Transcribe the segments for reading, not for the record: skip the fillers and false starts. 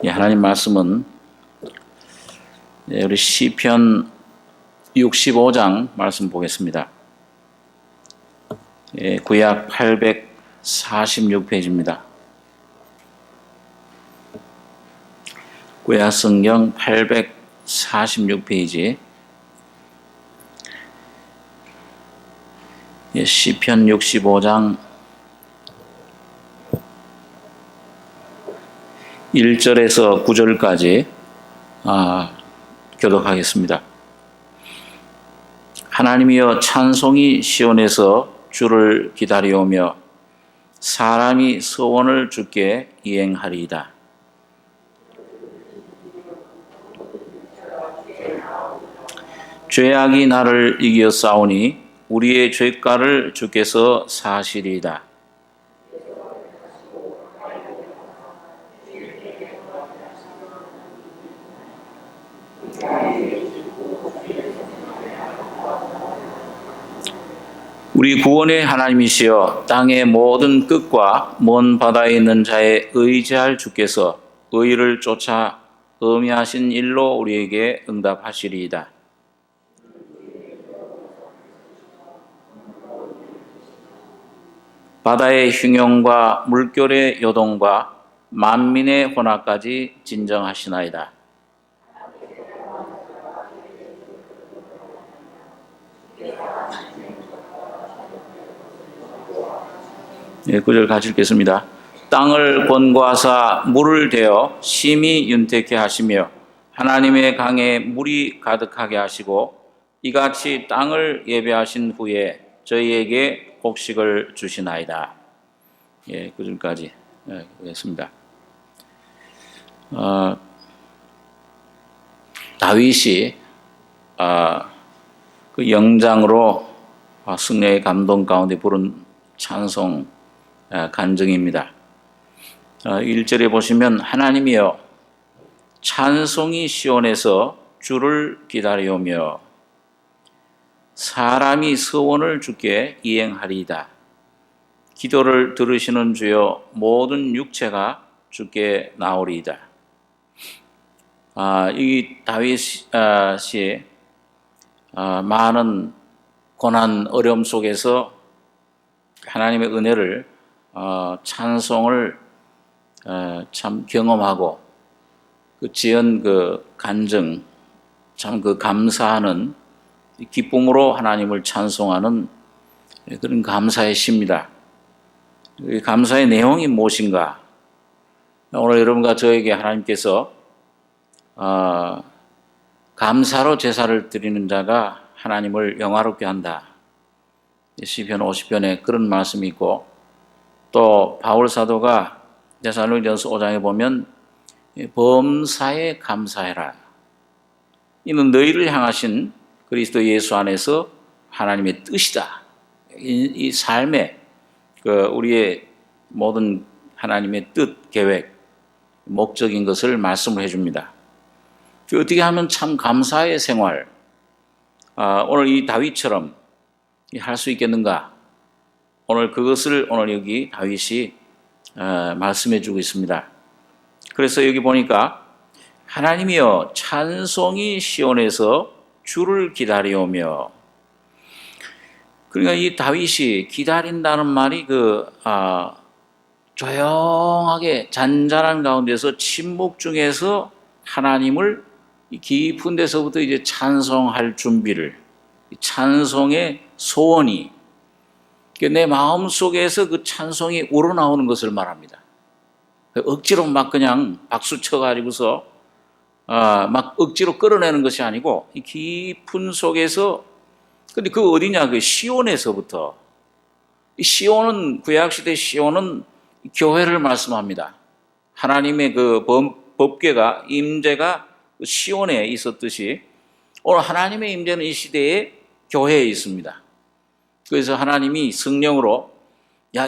하나님 말씀은 우리 시편 65장 말씀 보겠습니다. 구약 846페이지입니다. 구약 성경 846페이지 시편 65장 1절에서 9절까지 교독하겠습니다. 하나님이여 찬송이 시온에서 주를 기다려오며 사람이 소원을 주께 이행하리이다. 죄악이 나를 이겨 싸우니 우리의 죄가를 주께서 사시리이다. 우리 구원의 하나님이시여 땅의 모든 끝과 먼 바다에 있는 자의 의지할 주께서 의를 쫓아 의미하신 일로 우리에게 응답하시리이다. 바다의 흉용과 물결의 요동과 만민의 혼합까지 진정하시나이다. 네, 9절 같이 읽겠습니다. 땅을 권고하사 물을 대어 심히 윤택케 하시며 하나님의 강에 물이 가득하게 하시고 이같이 땅을 예배하신 후에 저희에게 곡식을 주시나이다. 예, 9절까지 보겠습니다. 다윗이 그 영장으로 승려의 감동 가운데 부른 찬송 간증입니다. 1절에 보시면 하나님이여 찬송이 시온에서 주를 기다려오며 사람이 서원을 주께 이행하리이다. 기도를 들으시는 주여 모든 육체가 주께 나오리이다. 이 다윗이 많은 고난 어려움 속에서 하나님의 은혜를 찬송을 참 경험하고 그 지은 그 간증 참 그 감사하는 기쁨으로 하나님을 찬송하는 그런 감사의 시입니다. 이 감사의 내용이 무엇인가? 오늘 여러분과 저에게 하나님께서 감사로 제사를 드리는 자가 하나님을 영화롭게 한다. 시편 50편에 그런 말씀이 있고 또 바울 사도가 데살로니가전서 5장에 보면 범사에 감사해라. 이는 너희를 향하신 그리스도 예수 안에서 하나님의 뜻이다. 이 삶에 우리의 모든 하나님의 뜻, 계획, 목적인 것을 말씀을 해줍니다. 어떻게 하면 참 감사의 생활, 오늘 이 다윗처럼 할 수 있겠는가? 오늘 그것을 오늘 여기 다윗이 말씀해 주고 있습니다. 그래서 여기 보니까 하나님이여 찬송이 시온에서 주를 기다려오며, 그러니까 이 다윗이 기다린다는 말이 조용하게 잔잔한 가운데서 침묵 중에서 하나님을 깊은 데서부터 이제 찬송할 준비를, 찬송의 소원이 내 마음 속에서 그 찬송이 우러나오는 것을 말합니다. 억지로 막 그냥 박수 쳐가지고서 막 억지로 끌어내는 것이 아니고 이 깊은 속에서, 근데 그 어디냐? 그 시온에서부터. 이 시온은, 구약시대 시온은 교회를 말씀합니다. 하나님의 그 법궤가, 임재가 시온에 있었듯이 오늘 하나님의 임재는 이 시대에 교회에 있습니다. 그래서 하나님이 성령으로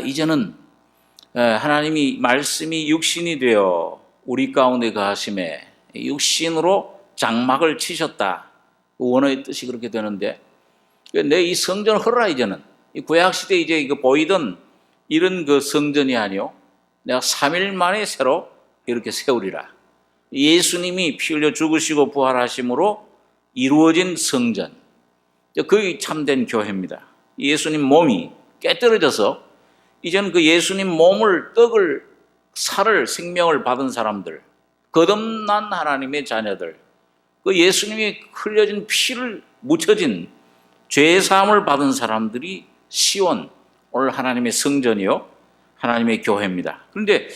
이제는 하나님이 말씀이 육신이 되어 우리 가운데 거하심에 육신으로 장막을 치셨다. 원어의 뜻이 그렇게 되는데 내 이 성전을 헐라 이제는. 이 구약시대 이제 이거 보이던 이런 그 성전이 아니요 내가 3일 만에 새로 이렇게 세우리라. 예수님이 피 흘려 죽으시고 부활하심으로 이루어진 성전, 그게 참된 교회입니다. 예수님 몸이 깨뜨려져서 이제는 그 예수님 몸을, 떡을, 살을, 생명을 받은 사람들, 거듭난 하나님의 자녀들, 그 예수님이 흘려진 피를 묻혀진 죄사함을 받은 사람들이 시온, 오늘 하나님의 성전이요, 하나님의 교회입니다. 그런데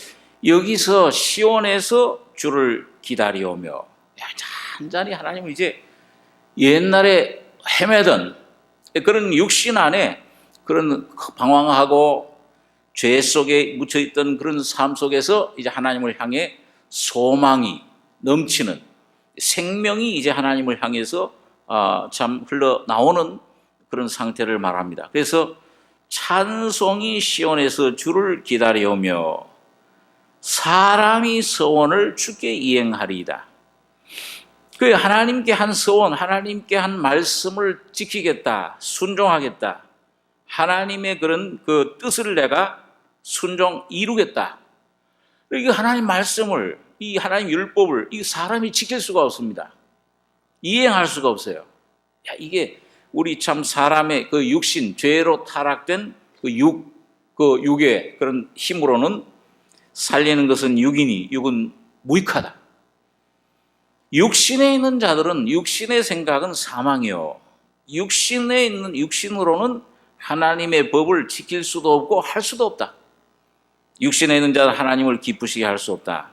여기서 시온에서 주를 기다려오며, 잔잔히 하나님은 이제 옛날에 헤매던 그런 육신 안에 그런 방황하고 죄 속에 묻혀있던 그런 삶 속에서 이제 하나님을 향해 소망이 넘치는, 생명이 이제 하나님을 향해서 참 흘러나오는 그런 상태를 말합니다. 그래서 찬송이 시온에서 주를 기다려오며 사람이 서원을 주께 이행하리이다. 그 하나님께 한 서원, 하나님께 한 말씀을 지키겠다, 순종하겠다, 하나님의 그런 그 뜻을 내가 이루겠다. 이 하나님 말씀을, 이 하나님 율법을 이 사람이 지킬 수가 없습니다. 이행할 수가 없어요. 이게 우리 참 사람의 그 육신, 죄로 타락된 그 육의 그런 힘으로는 살리는 것은 육은 무익하다. 육신에 있는 자들은, 육신의 생각은 사망이요, 육신에 있는, 육신으로는 하나님의 법을 지킬 수도 없고 할 수도 없다. 육신에 있는 자는 하나님을 기쁘시게 할 수 없다.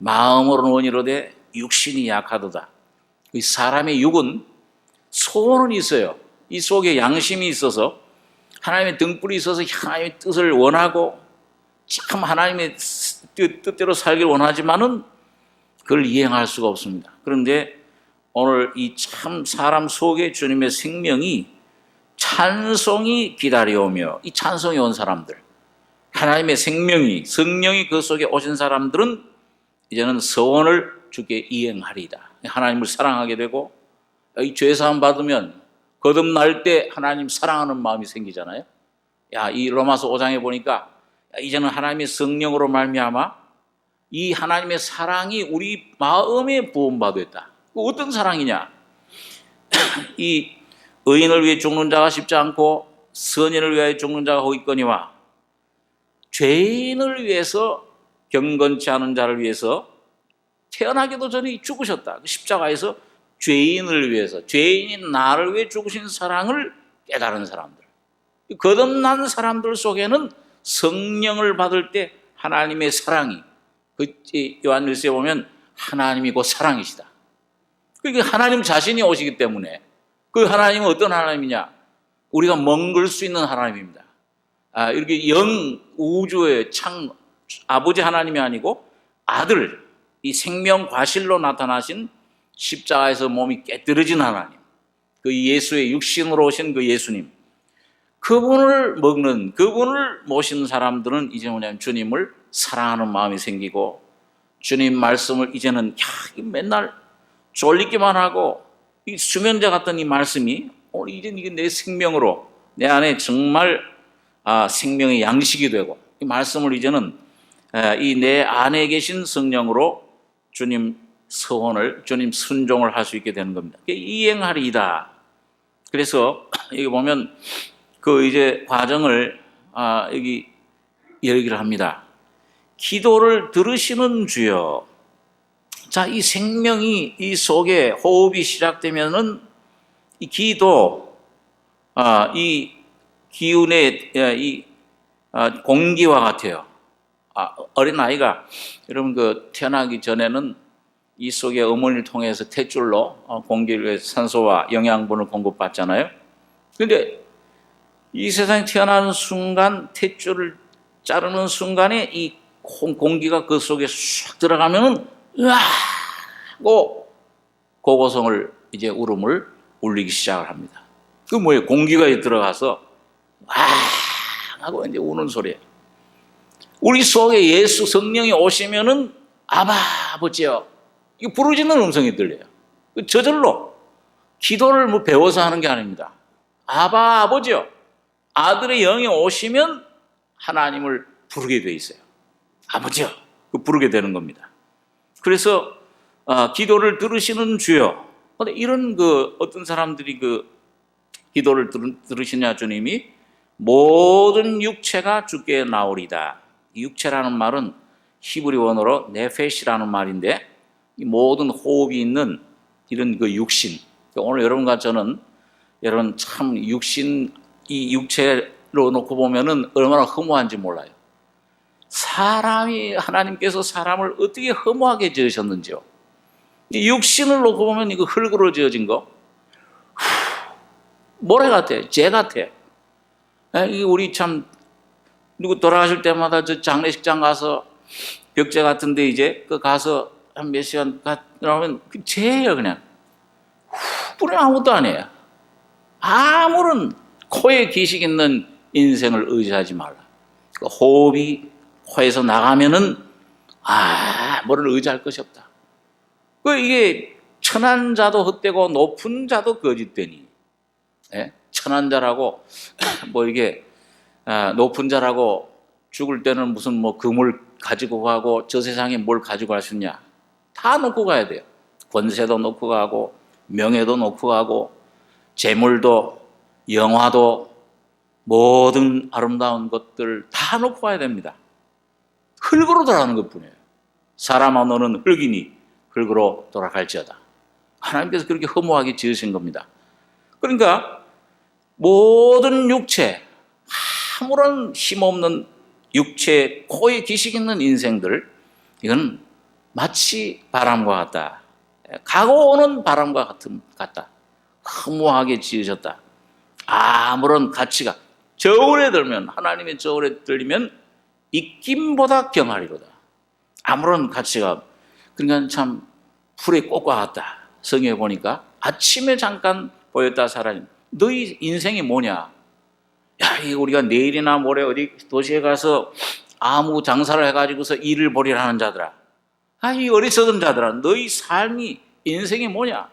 마음으로는 원이로되 육신이 약하도다. 사람의 육은 소원은 있어요. 이 속에 양심이 있어서, 하나님의 등불이 있어서 하나님의 뜻을 원하고 참 하나님의 뜻대로 살기를 원하지만은 그걸 이행할 수가 없습니다. 그런데 오늘 이 참 사람 속에 주님의 생명이, 찬송이 기다려오며, 이 찬송이 온 사람들, 하나님의 생명이, 성령이 그 속에 오신 사람들은 이제는 서원을 주께 이행하리이다. 하나님을 사랑하게 되고, 이 죄사함 받으면 거듭날 때 하나님 사랑하는 마음이 생기잖아요. 이 로마서 5장에 보니까 이제는 하나님의 성령으로 말미암아 이 하나님의 사랑이 우리 마음에 부음받았다. 어떤 사랑이냐? 이 의인을 위해 죽는 자가 쉽지 않고 선인을 위하여 죽는 자가 거기거니와, 죄인을 위해서, 경건치 않은 자를 위해서 태어나기도 전에 죽으셨다. 십자가에서 죄인을 위해서, 죄인인 나를 위해 죽으신 사랑을 깨달은 사람들, 거듭난 사람들 속에는 성령을 받을 때 하나님의 사랑이, 그 요한일서에 보면 하나님이 곧 사랑이시다. 그게 하나님 자신이 오시기 때문에, 그 하나님은 어떤 하나님이냐? 우리가 먹을 수 있는 하나님입니다. 이렇게 우주의 아버지 하나님이 아니고 아들, 이 생명 과실로 나타나신, 십자가에서 몸이 깨뜨려진 하나님, 그 예수의 육신으로 오신 그 예수님, 그분을 먹는, 그분을 모신 사람들은 이제 뭐냐면 주님을 사랑하는 마음이 생기고, 주님 말씀을 이제는 맨날 졸리기만 하고, 이 수면제 같던 이 말씀이 오늘 이제 이게 내 생명으로, 내 안에 정말 생명의 양식이 되고, 이 말씀을 이제는 이 내 안에 계신 성령으로 주님 서원을, 주님 순종을 할 수 있게 되는 겁니다. 이행하리이다. 그래서 여기 보면 그 이제 과정을 여기 얘기를 합니다. 기도를 들으시는 주여. 자, 이 생명이 이 속에 호흡이 시작되면은 이 기도, 이 기운의 이 공기와 같아요. 어린 아이가, 여러분 그 태어나기 전에는 이 속에 어머니를 통해서 탯줄로 공기를, 산소와 영양분을 공급받잖아요. 그런데 이 세상에 태어나는 순간, 탯줄을 자르는 순간에 이 공기가 그 속에 쑥 들어가면은 으아고 고고성을, 이제 울음을 울리기 시작을 합니다. 그 뭐예요? 공기가 들어가서 하고 이제 우는 소리예요. 우리 속에 예수 성령이 오시면은 아바 아버지요, 이거 부르짖는 음성이 들려요. 저절로 기도를 뭐 배워서 하는 게 아닙니다. 아바 아버지요, 아들의 영이 오시면 하나님을 부르게 돼 있어요. 아버지요, 부르게 되는 겁니다. 그래서 기도를 들으시는 주여. 근데 이런 어떤 사람들이 기도를 들으시냐 주님이 모든 육체가 주께 나오리다. 이 육체라는 말은 히브리 원어로 네페시라는 말인데 이 모든 호흡이 있는 이런 육신. 오늘 여러분과 저는 여러분 참 육신 이 육체로 놓고 보면은 얼마나 허무한지 몰라요. 사람이 하나님께서 사람을 어떻게 허무하게 지으셨는지요. 이 육신을 놓고 보면 이거 흙으로 지어진 거 모래 같아, 재 같아. 우리 참 누구 돌아가실 때마다 저 장례식장 가서 벽제 같은데 이제 가서 한 몇 시간 나오면 그 재예요 그냥. 뿌리 아무것도 아니에요. 아무런 코에 기식 있는 인생을 의지하지 말라. 호흡이 코에서 나가면은 뭐를 의지할 것이 없다. 이게 천한 자도 헛되고 높은 자도 거짓되니. 천한 자라고 이게 높은 자라고 죽을 때는 무슨 금을 가지고 가고 저 세상에 뭘 가지고 갈 수 있냐? 다 놓고 가야 돼요. 권세도 놓고 가고 명예도 놓고 가고 재물도 영화도 모든 아름다운 것들 다 놓고 가야 됩니다. 흙으로 돌아가는 것뿐이에요. 사람아 너는 흙이니 흙으로 돌아갈지어다. 하나님께서 그렇게 허무하게 지으신 겁니다. 그러니까 모든 육체, 아무런 힘없는 육체, 코에 기식 있는 인생들, 이건 마치 바람과 같다. 가고 오는 바람과 같다. 허무하게 지으셨다. 아무런 가치가, 저울에 들면, 하나님의 저울에 들리면 입김보다 경하리로다. 아무런 가치가, 그러니까 참 풀의 꽃과 같다. 성경에 보니까 아침에 잠깐 보였다 사라진. 너희 인생이 뭐냐? 우리가 내일이나 모레 어디 도시에 가서 아무 장사를 해가지고서 일을 벌이라 하는 자들아. 이 어리석은 자들아. 너희 삶이, 인생이 뭐냐?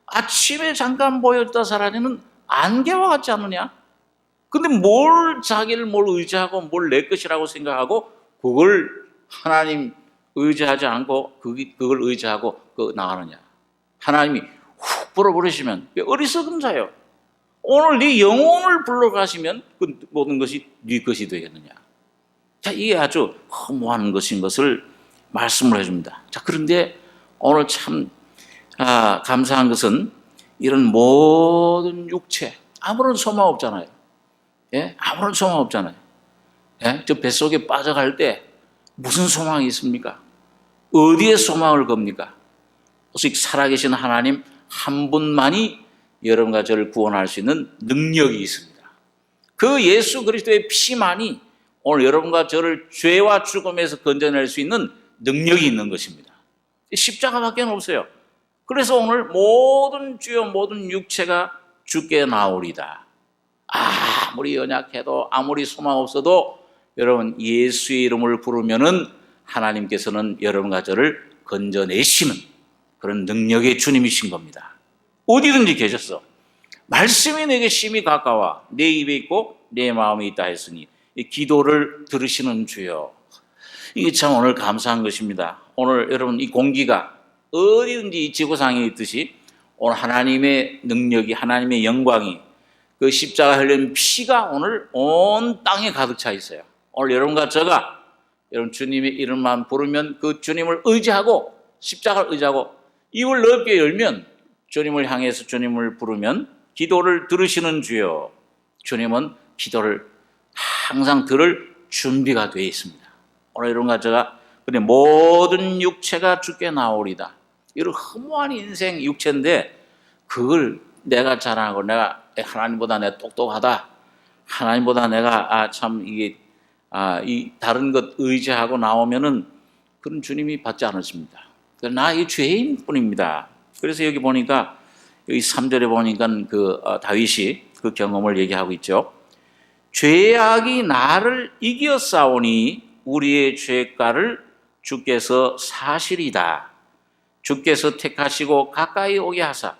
아침에 잠깐 보였다 사라지는 안개와 같지 않느냐? 근데 자기를 의지하고 뭘 내 것이라고 생각하고 그걸 하나님 의지하지 않고 그걸 의지하고 나가느냐? 하나님이 훅 불어버리시면 어리석은 자요. 오늘 네 영혼을 불러가시면 그 모든 것이 네 것이 되겠느냐. 자, 이게 아주 허무한 것인 것을 말씀을 해줍니다. 자, 그런데 오늘 참 감사한 것은 이런 모든 육체 아무런 소망 없잖아요. 아무런 소망 없잖아요. 저 뱃속에 빠져갈 때 무슨 소망이 있습니까? 어디에 소망을 겁니까? 오직 살아계신 하나님 한 분만이 여러분과 저를 구원할 수 있는 능력이 있습니다. 그 예수 그리스도의 피만이 오늘 여러분과 저를 죄와 죽음에서 건져낼 수 있는 능력이 있는 것입니다. 십자가밖에 없어요. 그래서 오늘 모든 주여 모든 육체가 주께 나오리다. 아무리 연약해도 아무리 소망 없어도 여러분 예수의 이름을 부르면은 하나님께서는 여러분과 저를 건져내시는 그런 능력의 주님이신 겁니다. 어디든지 계셨어. 말씀이 내게 심히 가까워 내 입에 있고 내 마음에 있다 했으니 이 기도를 들으시는 주여. 이게 참 오늘 감사한 것입니다. 오늘 여러분 이 공기가 어디든지 이 지구상에 있듯이 오늘 하나님의 능력이 하나님의 영광이 그 십자가 흘린 피가 오늘 온 땅에 가득 차 있어요. 오늘 여러분과 저가 여러분 주님의 이름만 부르면 그 주님을 의지하고 십자가를 의지하고 입을 넓게 열면 주님을 향해서 주님을 부르면 기도를 들으시는 주여. 주님은 기도를 항상 들을 준비가 되어 있습니다. 오늘 여러분과 제가 근데 모든 육체가 주께 나오리다. 이런 허무한 인생 육체인데 그걸 내가 자랑하고 내가 하나님보다 내가 똑똑하다. 하나님보다 내가 참 이게 이 다른 것 의지하고 나오면은 그런 주님이 받지 않으십니다. 나 이 죄인뿐입니다. 그래서 여기 보니까 여기 3절에 보니까 다윗이 그 경험을 얘기하고 있죠. 죄악이 나를 이겨싸우니 우리의 죄가를 주께서 사시리다. 주께서 택하시고 가까이 오게 하사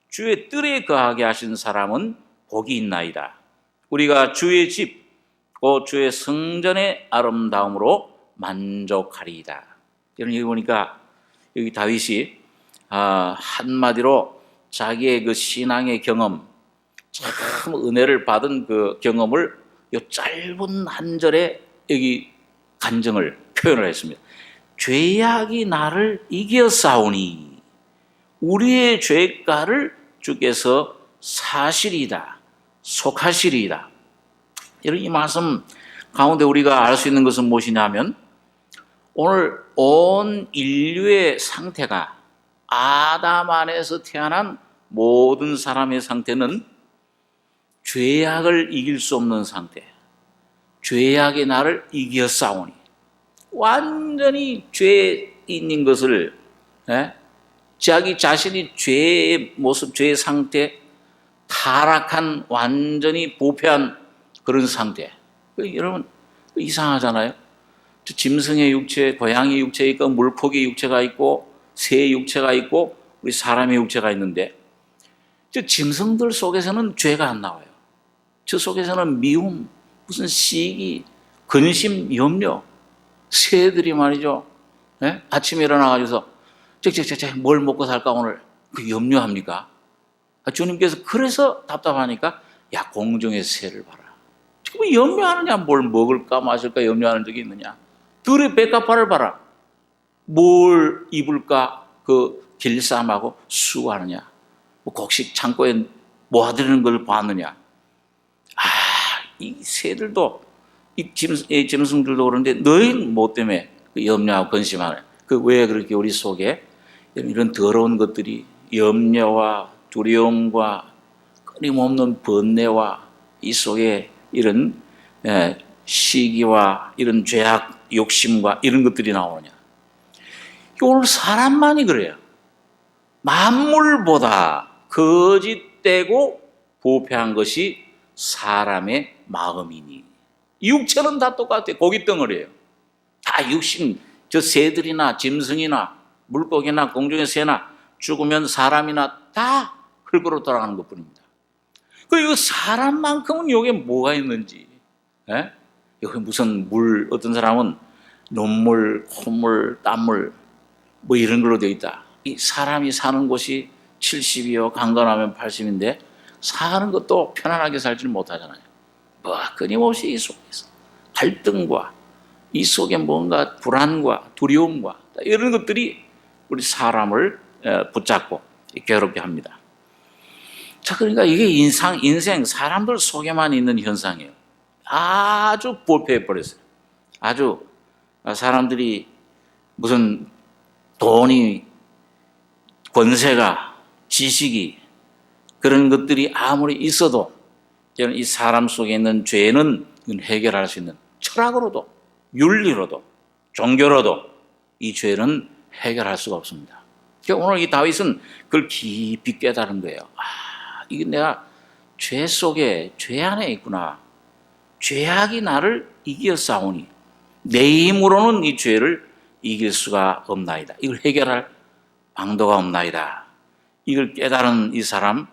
주의 뜰에 거하게 하신 사람은 복이 있나이다. 우리가 주의 집, 곧 주의 성전의 아름다움으로 만족하리이다. 여러분 여기 보니까 여기 다윗이 한마디로 자기의 그 신앙의 경험, 참 은혜를 받은 그 경험을 이 짧은 한 절에 여기 간증을 표현을 했습니다. 죄악이 나를 이겨싸우니 우리의 죄가를 주께서 사시리이다, 속하시리이다. 이런 이 말씀 가운데 우리가 알 수 있는 것은 무엇이냐면 오늘 온 인류의 상태가 아담 안에서 태어난 모든 사람의 상태는 죄악을 이길 수 없는 상태, 죄악의 나를 이겨 싸우니 완전히 죄인인 것을 자기 자신이 죄의 모습, 죄의 상태, 타락한 완전히 부패한 그런 상태. 여러분 이상하잖아요. 짐승의 육체, 고양이 육체가 있고 물고기 육체가 있고 새 육체가 있고 우리 사람의 육체가 있는데 저 짐승들 속에서는 죄가 안 나와요. 저 속에서는 미움, 무슨 시기, 근심, 염려, 새들이 말이죠. 아침에 일어나가지고서 뭘 먹고 살까 오늘 그 염려합니까? 주님께서 그래서 답답하니까 야 공중의 새를 봐라. 지금 염려하느냐? 뭘 먹을까 마실까 염려하는 적이 있느냐? 들의 백합화를 봐라. 뭘 입을까 그 길쌈하고 수고하느냐? 뭐 곡식 창고에 모아두는 걸 봤느냐? 이 새들도 이 짐승들도 그런데 너희는 뭐 때문에 그 염려하고 근심하느냐? 그 왜 그렇게 우리 속에 이런 더러운 것들이 염려와 두려움과 끊임없는 번뇌와 이 속에 이런 시기와 이런 죄악, 욕심과 이런 것들이 나오느냐. 오늘 사람만이 그래요. 만물보다 거짓되고 부패한 것이 사람의 마음이니. 육체는 다 똑같아요. 고깃덩어리예요. 다 육신, 저 새들이나 짐승이나 물고기나 공중의 새나 죽으면 사람이나 다 흙으로 돌아가는 것뿐입니다. 그리고 사람만큼은 여기에 뭐가 있는지, 여기 무슨 물, 어떤 사람은 눈물, 콧물, 땀물 뭐 이런 걸로 되어 있다. 이 사람이 사는 곳이 70이요 강건하면 80인데 사는 것도 편안하게 살지는 못하잖아요. 뭐 끊임없이 이 속에서 갈등과 이 속에 뭔가 불안과 두려움과 이런 것들이 우리 사람을 붙잡고 괴롭게 합니다. 자, 그러니까 이게 인생 사람들 속에만 있는 현상이에요. 아주 부패해 버렸어요. 아주 사람들이 무슨 돈이, 권세가, 지식이 그런 것들이 아무리 있어도 이 사람 속에 있는 죄는 해결할 수 있는 철학으로도 윤리로도 종교로도 이 죄는 해결할 수가 없습니다. 그러니까 오늘 이 다윗은 그걸 깊이 깨달은 거예요. 이게 내가 죄 속에, 죄 안에 있구나. 죄악이 나를 이겨 싸우니 내 힘으로는 이 죄를 이길 수가 없나이다. 이걸 해결할 방도가 없나이다. 이걸 깨달은 이 사람,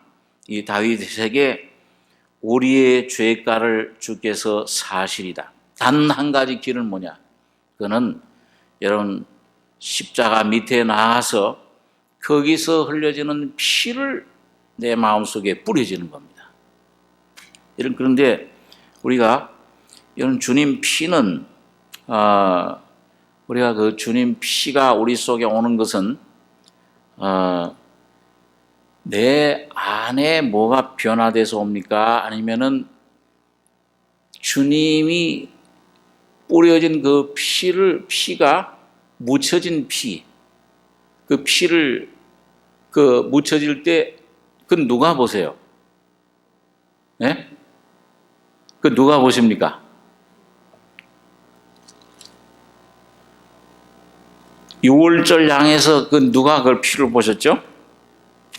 이 다윗에게 우리의 죄가를 주께서 사시리다. 단 한 가지 길은 뭐냐? 그거는 여러분 십자가 밑에 나가서 거기서 흘려지는 피를 내 마음속에 뿌려지는 겁니다. 그런데 우리가 이런 주님 피는 우리가 그 주님 피가 우리 속에 오는 것은 내 안에 뭐가 변화돼서 옵니까? 아니면은 주님이 뿌려진 그 피가 묻혀진 피, 그 피를 그 묻혀질 때 그 누가 보세요? 네? 그 누가 보십니까? 6월절 향해서 그 누가 그걸 피를 보셨죠?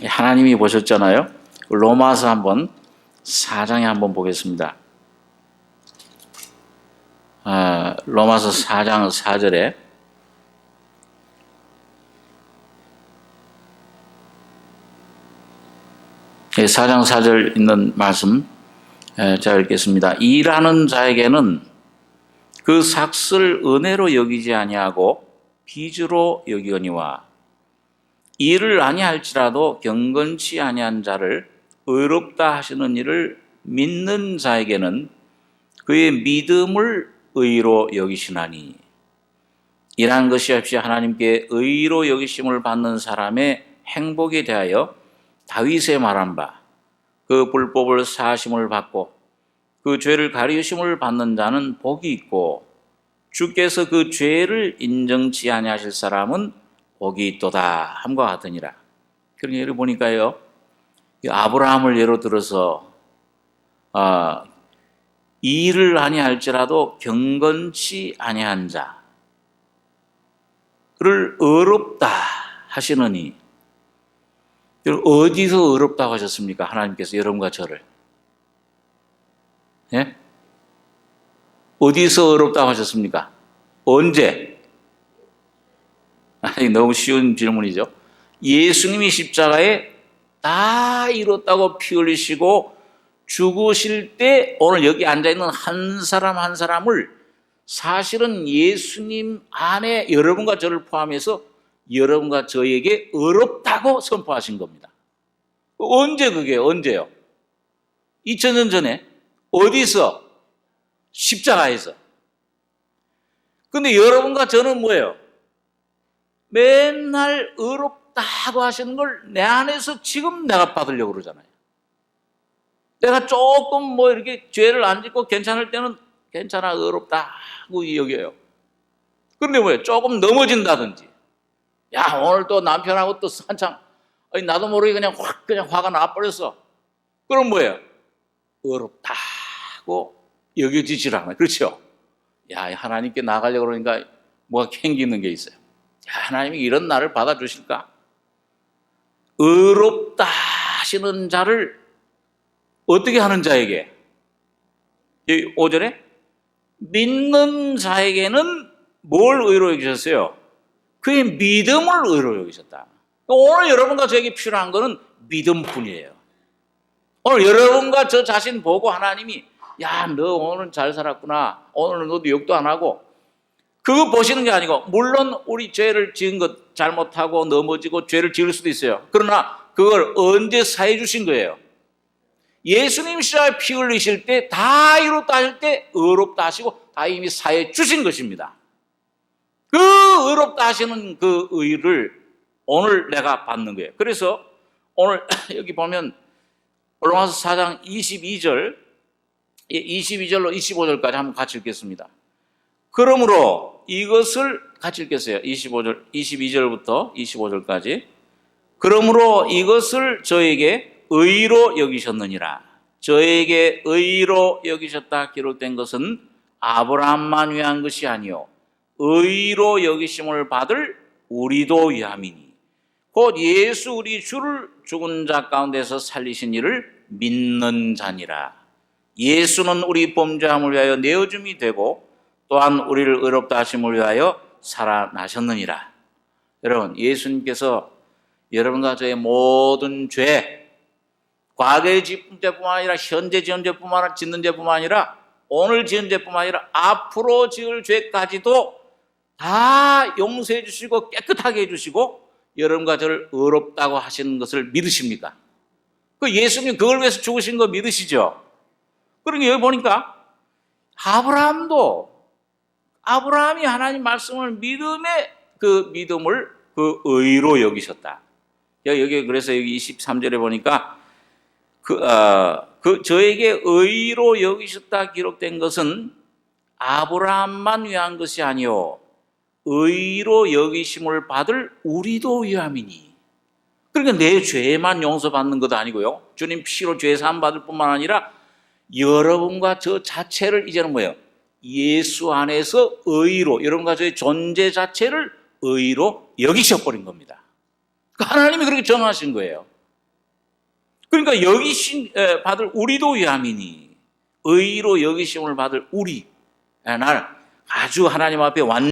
하나님이 보셨잖아요. 로마서 한번 4장에 한번 보겠습니다. 로마서 4장 4절에 네, 4장 4절 있는 말씀 제가 읽겠습니다. 일하는 자에게는 그 삭슬 은혜로 여기지 아니하고 빚으로 여기거니와 일을 아니할지라도 경건치 아니한 자를 의롭다 하시는 이를 믿는 자에게는 그의 믿음을 의로 여기시나니, 이러한 것이 없이 하나님께 의로 여기심을 받는 사람의 행복에 대하여 다윗의 말한 바, 그 불법을 사하심을 받고 그 죄를 가리우심을 받는 자는 복이 있고 주께서 그 죄를 인정치 아니하실 사람은 복이 있도다 함과 같으니라. 그런 예를 보니까요, 아브라함을 예로 들어서 일을 아니할지라도 경건치 아니한 자를 의롭다 하시느니, 어디서 의롭다고 하셨습니까? 하나님께서 여러분과 저를. 예? 어디서 의롭다고 하셨습니까? 언제? 아니, 너무 쉬운 질문이죠. 예수님이 십자가에 다 이뤘다고 피 흘리시고 죽으실 때 오늘 여기 앉아있는 한 사람 한 사람을 사실은 예수님 안에 여러분과 저를 포함해서 여러분과 저에게 의롭다고 선포하신 겁니다. 언제 그게 언제요? 2000년 전에 어디서? 십자가에서. 근데 여러분과 저는 뭐예요? 맨날 의롭다고 하시는 걸 내 안에서 지금 내가 받으려고 그러잖아요. 내가 조금 뭐 이렇게 죄를 안 짓고 괜찮을 때는 괜찮아, 의롭다고 여겨요. 그런데 뭐예요? 조금 넘어진다든지, 야, 오늘 또 남편하고 또 한창, 나도 모르게 그냥 화가 나버렸어. 그럼 뭐예요? 의롭다고 여겨지질 않아요. 그렇죠? 야, 하나님께 나가려고 그러니까 뭐가 캥기는 게 있어요. 야, 하나님이 이런 나를 받아주실까? 의롭다 하시는 자를 어떻게 하는 자에게? 5절에 믿는 자에게는 뭘 의로 여기셨어요? 그의 믿음을 의로 여기셨다. 오늘 여러분과 저에게 필요한 것은 믿음뿐이에요. 오늘 여러분과 저 자신 보고 하나님이, 야, 너 오늘 잘 살았구나, 오늘은 너도 욕도 안 하고, 그거 보시는 게 아니고, 물론 우리 죄를 지은 것 잘못하고 넘어지고 죄를 지을 수도 있어요. 그러나 그걸 언제 사해 주신 거예요? 예수님 십자가에 피 흘리실 때, 다 이뤘다 하실 때 의롭다 하시고 다 이미 사해 주신 것입니다. 그 의롭다 하시는 그 의를 오늘 내가 받는 거예요. 그래서 오늘 여기 보면 로마서 4장 22절로 25절까지 한번 같이 읽겠습니다. 그러므로 이것을 같이 읽겠어요. 22절부터 25절까지. 그러므로 이것을 저에게 의로 여기셨느니라. 저에게 의로 여기셨다 기록된 것은 아브라함만 위한 것이 아니요 의로 여기심을 받을 우리도 위함이니 곧 예수 우리 주를 죽은 자 가운데서 살리신 이를 믿는 자니라. 예수는 우리 범죄함을 위하여 내어줌이 되고 또한 우리를 의롭다 하심을 위하여 살아나셨느니라. 여러분, 예수님께서 여러분과 저의 모든 죄, 과거에 지은 죄뿐만 아니라 현재 지은 죄뿐만 짓는 죄뿐만 아니라 오늘 지은 죄뿐만 아니라 앞으로 지을 죄까지도 다 용서해 주시고 깨끗하게 해주시고 여러분과 저를 의롭다고 하시는 것을 믿으십니까? 그 예수님 그걸 위해서 죽으신 거 믿으시죠? 그러니까 여기 보니까 아브라함이 하나님 말씀을 그 믿음을 그 의로 여기셨다. 여기 그래서 여기 23절에 보니까 저에게 의로 여기셨다 기록된 것은 아브라함만 위한 것이 아니요 의로 여기심을 받을 우리도 위함이니. 그러니까 내 죄만 용서받는 것도 아니고요, 주님 피로 죄 사함 받을 뿐만 아니라 여러분과 저 자체를 이제는 뭐예요? 예수 안에서 의로, 여러분과 저의 존재 자체를 의로 여기셔버린 겁니다. 하나님이 그렇게 정하신 거예요. 그러니까 받을 우리도 위함이니, 의로 여기심을 받을 우리, 날 아주 하나님 앞에